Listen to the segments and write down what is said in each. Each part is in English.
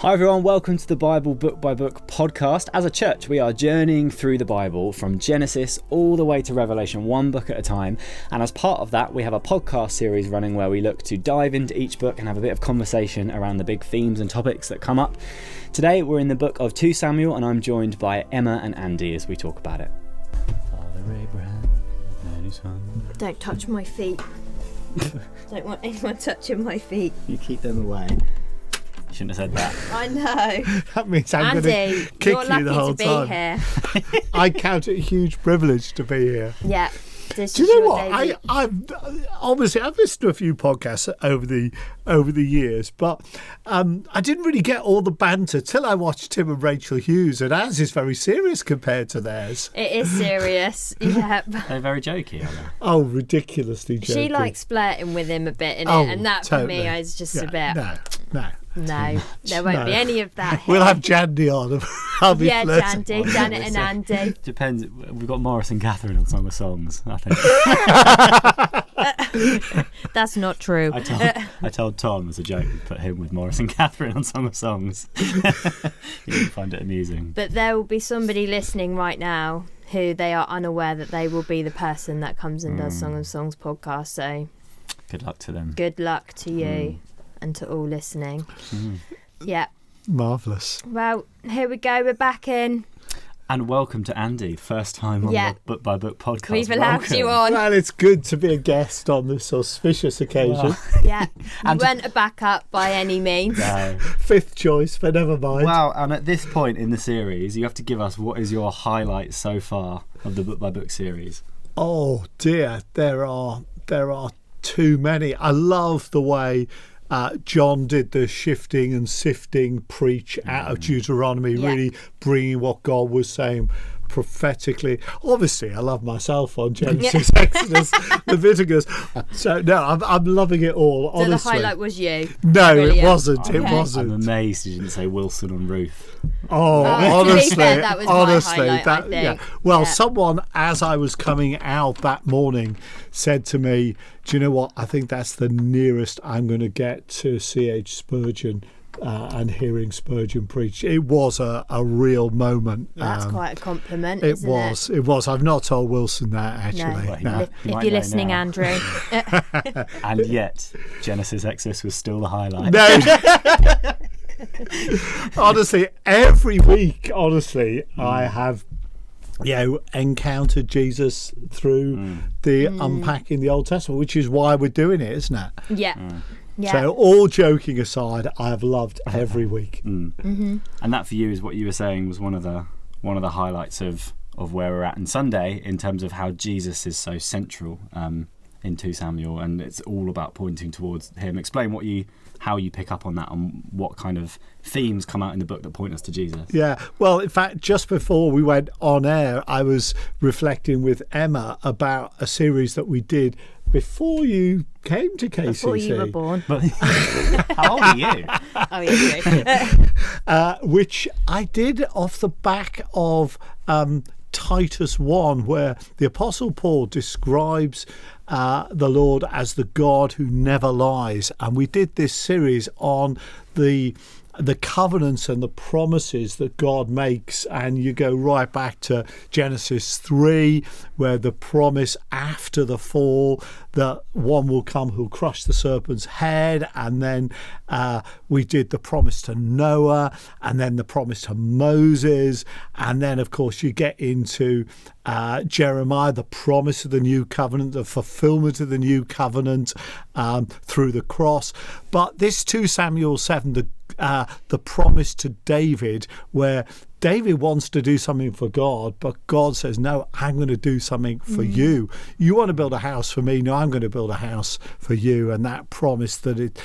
Hi everyone, welcome to the Bible Book by Book podcast. As a church, we are journeying through the Bible from Genesis all the way to Revelation, one book at a time. And as part of that, we have a podcast series running where we look to dive into each book and have a bit of conversation around the big themes and topics that come up. Today, we're in the book of 2 Samuel, and I'm joined by Emma and Andy as we talk about it. Father Abraham and his son. Don't touch my feet. Don't want anyone touching my feet. You keep them away. Shouldn't have said that. I know. That means I'm going Andy, to kick you're you the whole lucky to be time. here. I count it a huge privilege to be here. Yeah. This Do is you know your what? baby. I've obviously I've listened to a few podcasts over the years, but I didn't really get all the banter till I watched Tim and Rachel Hughes, and ours is very serious compared to theirs. It is serious. Yeah. They're very jokey, aren't they? Oh, ridiculously joking. She likes flirting with him a bit, innit? Oh, and that totally. for me is just a Yeah, bit. No. No, there won't be any of that. We'll here. have Jandy on. I'll be Yeah, flirting. Jandy, Janet and Andy. Depends. We've got Morris and Catherine on Song of Songs, I think. That's not true. I told Tom as a joke, put him with Morris and Catherine on Song of Songs. He didn't find it amusing. But there will be somebody listening right now who they are unaware that they will be the person that comes and does Song of Songs podcast. So Good luck to them. good luck to you and to all listening. Yeah. Marvellous. Well, here we go. We're back in. And welcome to Andy, first time on Yeah. the Book by Book podcast. We've allowed Welcome. you on. Well, it's good to be a guest on this auspicious occasion. Well, Yeah. You And- weren't a backup by any means. No. Fifth choice, but never mind. Wow, and at this point in the series, you have to give us what is your highlight so far of the Book by Book series. Oh dear, there are too many. I love the way John did the shifting and sifting preach out of Deuteronomy, Yeah. really bringing what God was saying prophetically. Obviously, I love myself on Genesis, Exodus, Leviticus. So no, I'm loving it all. So the Honestly, highlight was you. no, Brilliant. it wasn't. It Okay. I'm wasn't. amazed you didn't say Wilson on Ruth. Oh, to be honestly, fair, that was my honestly, highlight, I think. yeah. Well, Yeah. someone, as I was coming out that morning, said to me, "Do you know what? I think that's the nearest I'm going to get to C.H. Spurgeon and hearing Spurgeon preach." It was a real moment. That's quite a compliment, It isn't was. It was. I've not told Wilson that actually. Well, he No. might- If You might you're know listening, now. Andrew. And yet, Genesis Exodus was still the highlight. No. Honestly, every week, I have, encountered Jesus through the unpacking the Old Testament, which is why we're doing it, isn't it? Yeah. Yeah. So, all joking aside, I have loved every week. And that for you is what you were saying was one of the highlights of where we're at on Sunday in terms of how Jesus is so central in 2 Samuel, and it's all about pointing towards him. Explain how you pick up on that and what kind of themes come out in the book that point us to Jesus. Yeah, well, in fact, just before we went on air, I was reflecting with Emma about a series that we did before you came to KCC. Before you were born. But how old are you? Oh, yeah. Which I did off the back of Titus 1, where the Apostle Paul describes the Lord as the God who never lies. And we did this series on the covenants and the promises that God makes, and you go right back to Genesis 3, where the promise after the fall that one will come who'll crush the serpent's head, and then we did the promise to Noah, and then the promise to Moses, and then of course you get into Jeremiah, the promise of the new covenant, the fulfillment of the new covenant through the cross. But this 2 Samuel 7, the promise to David, where David wants to do something for God, but God says, no, I'm going to do something for you. You want to build a house for me? No, I'm going to build a house for you. And that promise that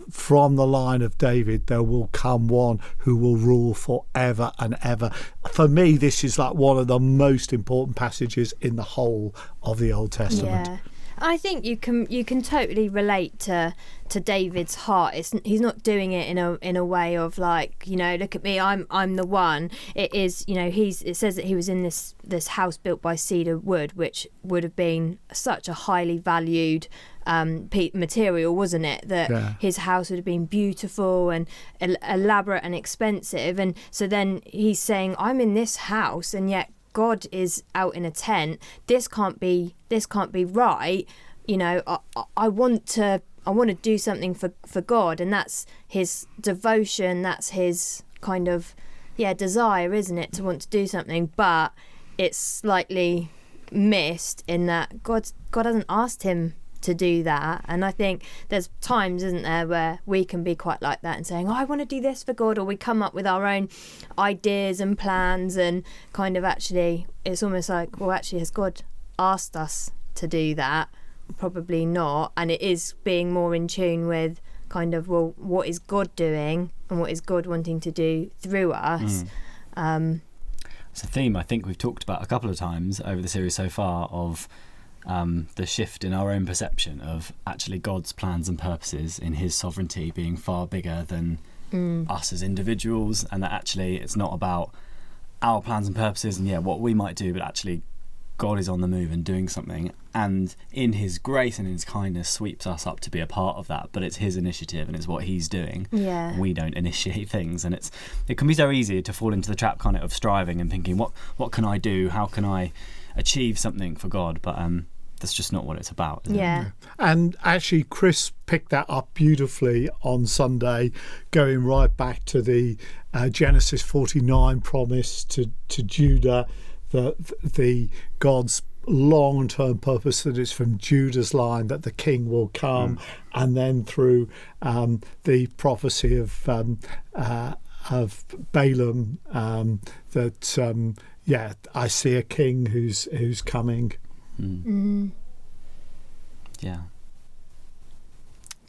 from the line of David, there will come one who will rule forever and ever. For me, this is like one of the most important passages in the whole of the Old Testament. Yeah. I think you can totally relate to David's heart. He's not doing it in a way of like, look at me, I'm the one. It is, it says that he was in this house built by cedar wood, which would have been such a highly valued material, wasn't it? That his house would have been beautiful and elaborate and expensive. And so then he's saying, I'm in this house and yet God is out in a tent. This can't be right. You know, I want to do something for God, and that's his devotion, that's his kind of desire, isn't it, to want to do something. But it's slightly missed in that God hasn't asked him to do that. And I think there's times, isn't there, where we can be quite like that and saying, I want to do this for God, or we come up with our own ideas and plans, and kind of actually it's almost like, well, actually, has God asked us to do that? Probably not. And it is being more in tune with kind of, well, what is God doing and what is God wanting to do through us. It's a theme I think we've talked about a couple of times over the series so far, of the shift in our own perception of actually God's plans and purposes in his sovereignty being far bigger than us as individuals, and that actually it's not about our plans and purposes and what we might do, but actually God is on the move and doing something, and in his grace and his kindness sweeps us up to be a part of that. But it's his initiative and it's what he's doing. And we don't initiate things, and it can be so easy to fall into the trap kind of striving and thinking, what can I do, how can I achieve something for God? But that's just not what it's about, is it? And actually Chris picked that up beautifully on Sunday, going right back to the Genesis 49 promise to Judah, the God's long-term purpose, that it's from Judah's line that the king will come, and then through the prophecy of Balaam, that I see a king who's coming. Do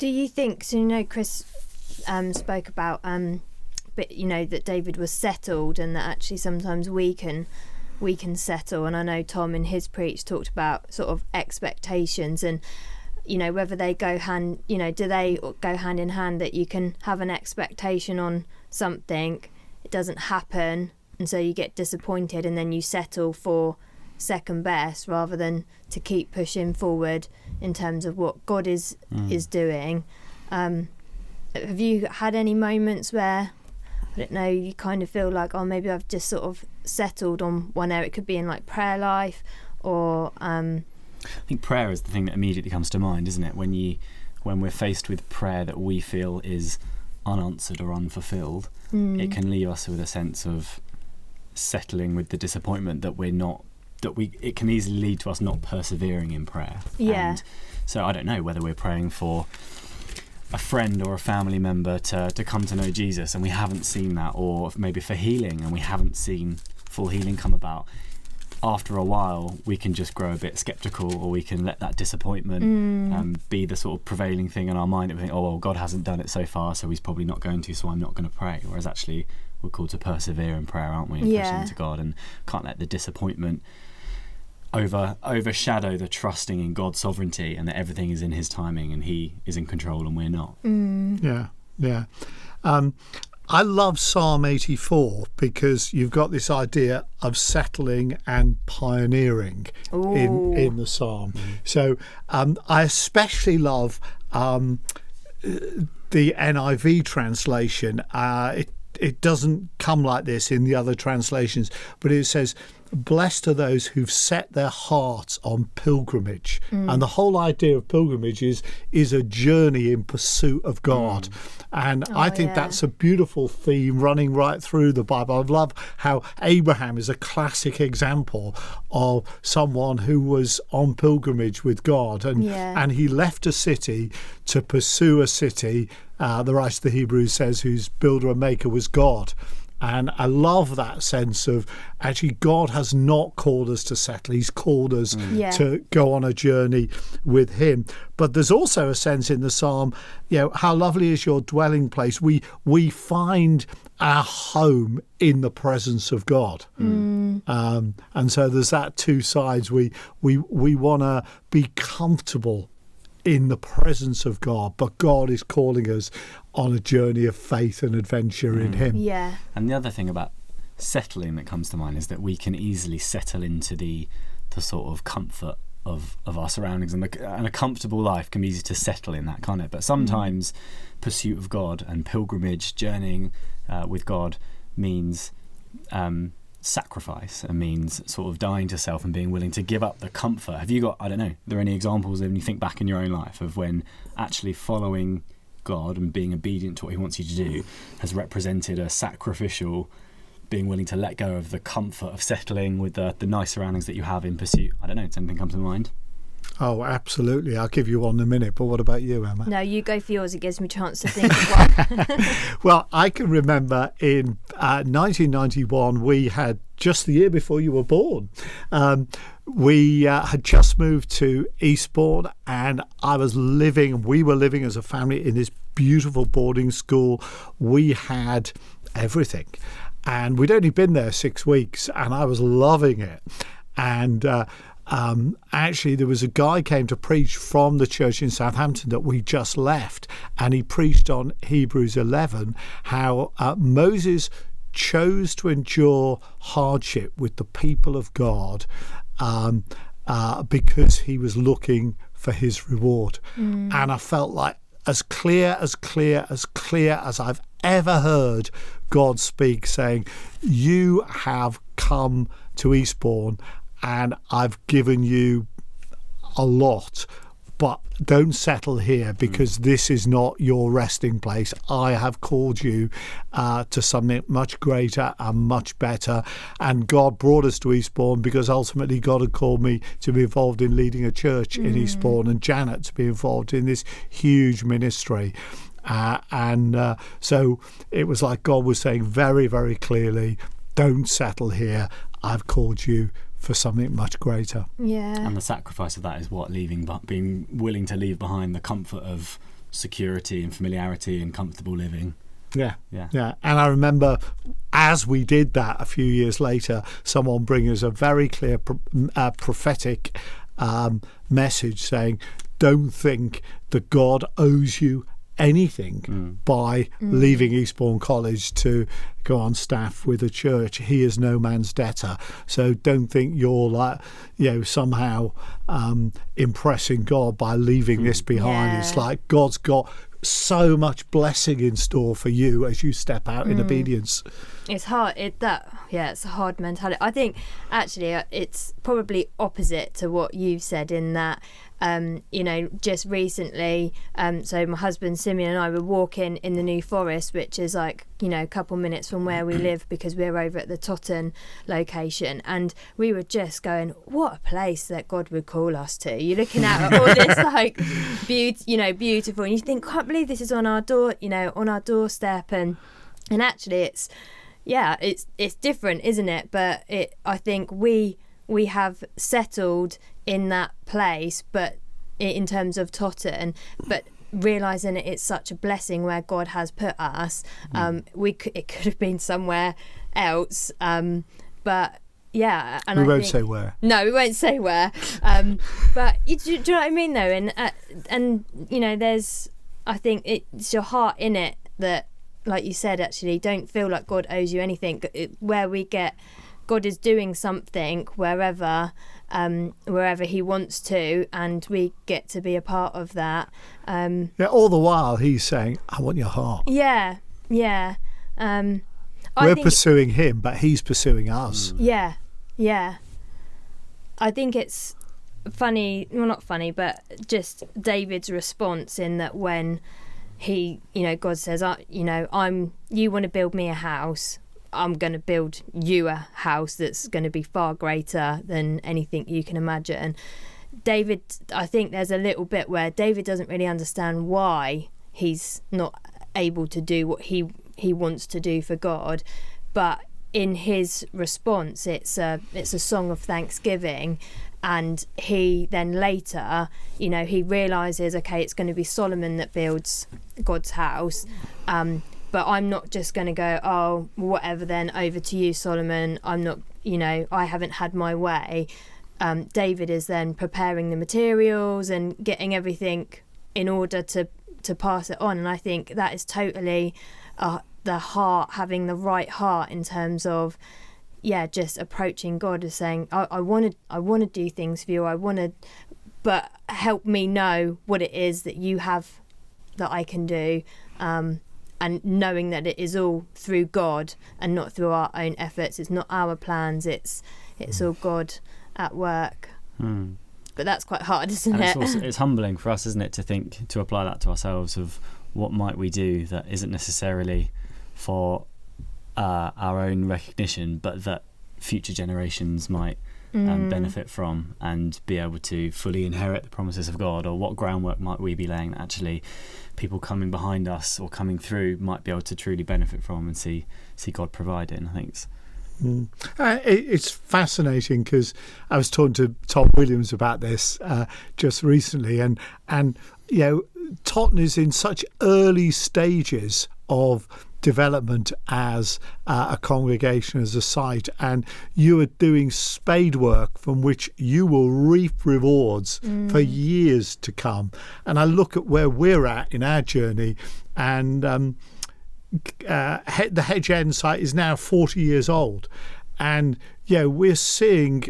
you think, so Chris spoke about but that David was settled, and that actually sometimes we can settle, and I know Tom in his preach talked about sort of expectations, and whether they go hand do they go hand in hand, that you can have an expectation on something, it doesn't happen, and so you get disappointed, and then you settle for second best rather than to keep pushing forward in terms of what God is doing. Have you had any moments where, I don't know, you kind of feel like, oh, maybe I've just sort of settled on one area? It could be in like prayer life, or I think prayer is the thing that immediately comes to mind, isn't it? When we're faced with prayer that we feel is unanswered or unfulfilled, it can leave us with a sense of settling with the disappointment that it can easily lead to us not persevering in prayer. And so I don't know whether we're praying for a friend or a family member to come to know Jesus and we haven't seen that, or maybe for healing and we haven't seen full healing come about. After a while we can just grow a bit sceptical, or we can let that disappointment be the sort of prevailing thing in our mind, and we think, oh well, God hasn't done it so far, so he's probably not going to, so I'm not going to pray. Whereas actually we're called to persevere in prayer, aren't we, and push into God, and can't let the disappointment overshadow the trusting in God's sovereignty and that everything is in his timing and he is in control and we're not. I love Psalm 84 because you've got this idea of settling and pioneering in the psalm. So I especially love the NIV translation. It doesn't come like this in the other translations, but it says, blessed are those who've set their hearts on pilgrimage. And the whole idea of pilgrimage is a journey in pursuit of God. And I think that's a beautiful theme running right through the Bible. I love how Abraham is a classic example of someone who was on pilgrimage with God, and he left a city to pursue a city. The writer of the Hebrews says whose builder and maker was God. And I love that sense of actually God has not called us to settle. He's called us to go on a journey with him. But there's also a sense in the psalm, how lovely is your dwelling place. We find our home in the presence of God. And so there's that two sides. We want to be comfortable in the presence of God, but God is calling us on a journey of faith and adventure in him. And the other thing about settling that comes to mind is that we can easily settle into the sort of comfort of our surroundings, and a comfortable life can be easy to settle in that, can't it? But sometimes pursuit of God and pilgrimage, journeying with God, means sacrifice, and means sort of dying to self and being willing to give up the comfort. Have you got, I don't know, are there any examples when you think back in your own life of when actually following God and being obedient to what he wants you to do has represented a sacrificial, being willing to let go of the comfort of settling with the nice surroundings that you have in pursuit? I don't know, does anything come to mind? Oh, absolutely. I'll give you one in a minute. But what about you, Emma? No, you go for yours. It gives me a chance to think of one. Well, I can remember in 1991, we had, just the year before you were born, we had just moved to Eastbourne, and we were living as a family in this beautiful boarding school. We had everything. And we'd only been there 6 weeks, and I was loving it. And actually, there was a guy came to preach from the church in Southampton that we just left, and he preached on Hebrews 11, how Moses chose to endure hardship with the people of God because he was looking for his reward. And I felt like as clear as I've ever heard God speak, saying, you have come to Eastbourne and I've given you a lot, but don't settle here, because this is not your resting place. I have called you to something much greater and much better. And God brought us to Eastbourne because ultimately God had called me to be involved in leading a church in Eastbourne, and Janet to be involved in this huge ministry. So it was like God was saying very, very clearly, don't settle here. I've called you for something much greater. Yeah. And the sacrifice of that is what? Being willing to leave behind the comfort of security and familiarity and comfortable living. Yeah. And I remember as we did that a few years later, someone bring us a very clear prophetic message saying, don't think that God owes you anything by leaving Eastbourne College to go on staff with a church. He is no man's debtor. So don't think you're somehow impressing God by leaving this behind. It's like God's got so much blessing in store for you as you step out in obedience. It's hard. It's a hard mentality. I think actually it's probably opposite to what you've said in that, just recently, so my husband Simeon and I were walking in the New Forest, which is like, a couple minutes from where we live, because we're over at the Totton location, and we were just going, what a place that God would call us to. You're looking out at all this like beautiful, and you think, can't believe this is on our doorstep, and actually it's different, isn't it? But I think we have settled in that place, but in terms of Totton, but realising it's such a blessing where God has put us. It could have been somewhere else, but yeah. And we won't say where. No, we won't say where. But do you know what I mean, though? And there's, I think it's your heart in it that, like you said, actually, don't feel like God owes you anything. Where we get, God is doing something wherever he wants to, and we get to be a part of that. All the while he's saying, I want your heart. Yeah. We're pursuing him, but he's pursuing us. Yeah. I think it's funny, well, not funny, but just David's response in that when he, God says, you want to build me a house, I'm going to build you a house that's going to be far greater than anything you can imagine. David, I think there's a little bit where David doesn't really understand why he's not able to do what he wants to do for God, but in his response, it's a song of thanksgiving. And he then later, he realises, okay, it's going to be Solomon that builds God's house. But I'm not just going to go, oh, whatever then, over to you, Solomon. I'm not, I haven't had my way. David is then preparing the materials and getting everything in order to pass it on. And I think that is totally the heart, having the right heart in terms of, just approaching God as saying, I want to do things for you. But help me know what it is that you have that I can do. And knowing that it is all through God and not through our own efforts. It's not our plans. It's all God at work. But that's quite hard, isn't it? It's humbling for us, isn't it, to apply that to ourselves of what might we do that isn't necessarily for our own recognition, but that future generations might benefit from and be able to fully inherit the promises of God, or what groundwork might we be laying that actually people coming behind us or coming through might be able to truly benefit from and see God providing. I think it's fascinating, because I was talking to Tom Williams about this just recently, and Totton is in such early stages of development as a congregation, as a site, and you are doing spade work from which you will reap rewards for years to come. And I look at where we're at in our journey, and the Hedge End site is now 40 years old, and we're seeing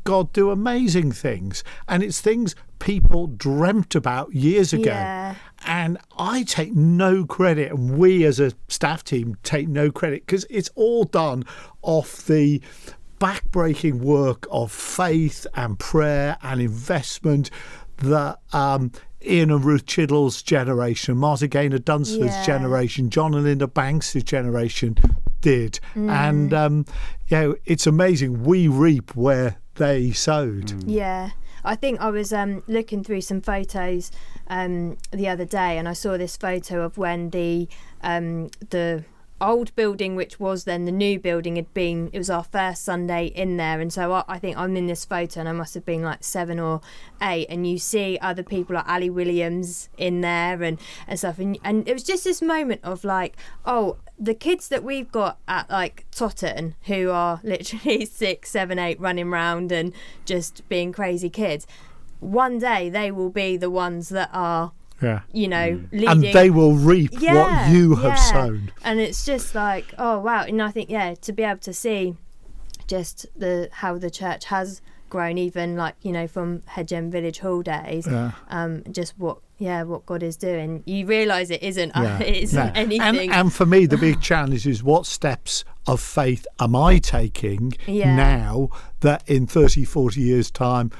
God do amazing things, and it's things people dreamt about years ago. And I take no credit, and we as a staff team take no credit, because it's all done off the backbreaking work of faith and prayer and investment that Ian and Ruth Chiddle's generation, Martha Gaynor Dunsford's generation, John and Linda Banks' generation did. And it's amazing. We reap where they sowed. I think I was looking through some photos the other day, and I saw this photo of when the old building, which was then the new building, it was our first Sunday in there. And so I think I'm in this photo, and I must have been like 7 or 8, and you see other people like Ali Williams in there and stuff, and it was just this moment of like, oh, the kids that we've got at like Totton, who are literally 6, 7, 8 running around and just being crazy kids, one day they will be the ones that are leading, and they will reap what you have sown. And it's just like, oh wow. And I think to be able to see just how the church has grown, even like from Hedge End Village Hall days, just what God is doing, you realise it isn't anything. And for me, the big challenge is, what steps of faith am I taking now that in 30-40 years time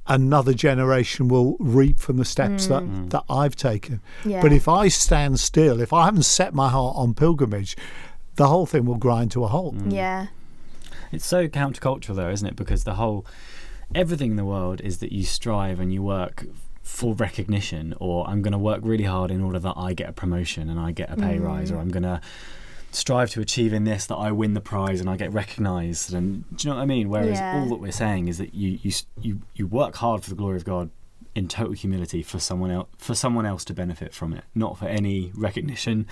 another generation will reap from the steps that I've taken. But if I stand still, if I haven't set my heart on pilgrimage, the whole thing will grind to a halt. It's so countercultural though, isn't it? Because everything in the world is that you strive and you work for recognition, or I'm going to work really hard in order that I get a promotion and I get a pay rise, or I'm going to strive to achieve in this that I win the prize and I get recognised. And do you know what I mean? Whereas all that we're saying is that you work hard for the glory of God in total humility for someone else to benefit from it, not for any recognition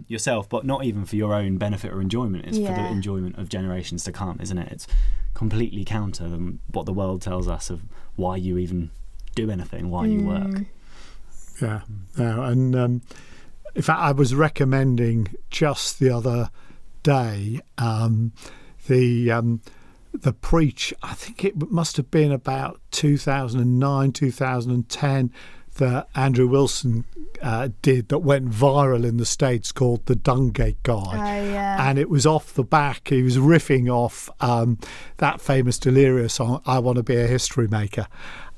yourself, but not even for your own benefit or enjoyment. It's for the enjoyment of generations to come, isn't it? It's completely counter than what the world tells us of why you even do anything, why you work. And in fact, I was recommending just the other day the preach, I think it must have been about 2009, 2010, that Andrew Wilson did, that went viral in the States, called The Dungate Guy. And it was off the back, he was riffing off that famous Delirious song, I Want to Be a History Maker.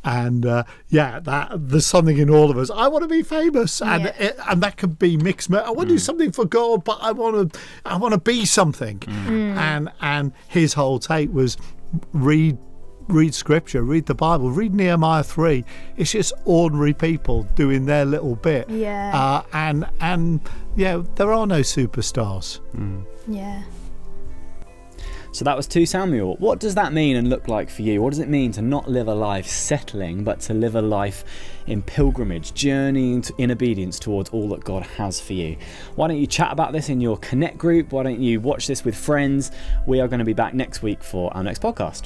And there's something in all of us. I want to be famous, and that could be mixed. I want to do something for God, but I want to be something. And his whole take was read Scripture, read the Bible, read Nehemiah 3. It's just ordinary people doing their little bit. There are no superstars. So that was 2 Samuel. What does that mean and look like for you? What does it mean to not live a life settling, but to live a life in pilgrimage, journeying in obedience towards all that God has for you? Why don't you chat about this in your Connect group? Why don't you watch this with friends? We are going to be back next week for our next podcast.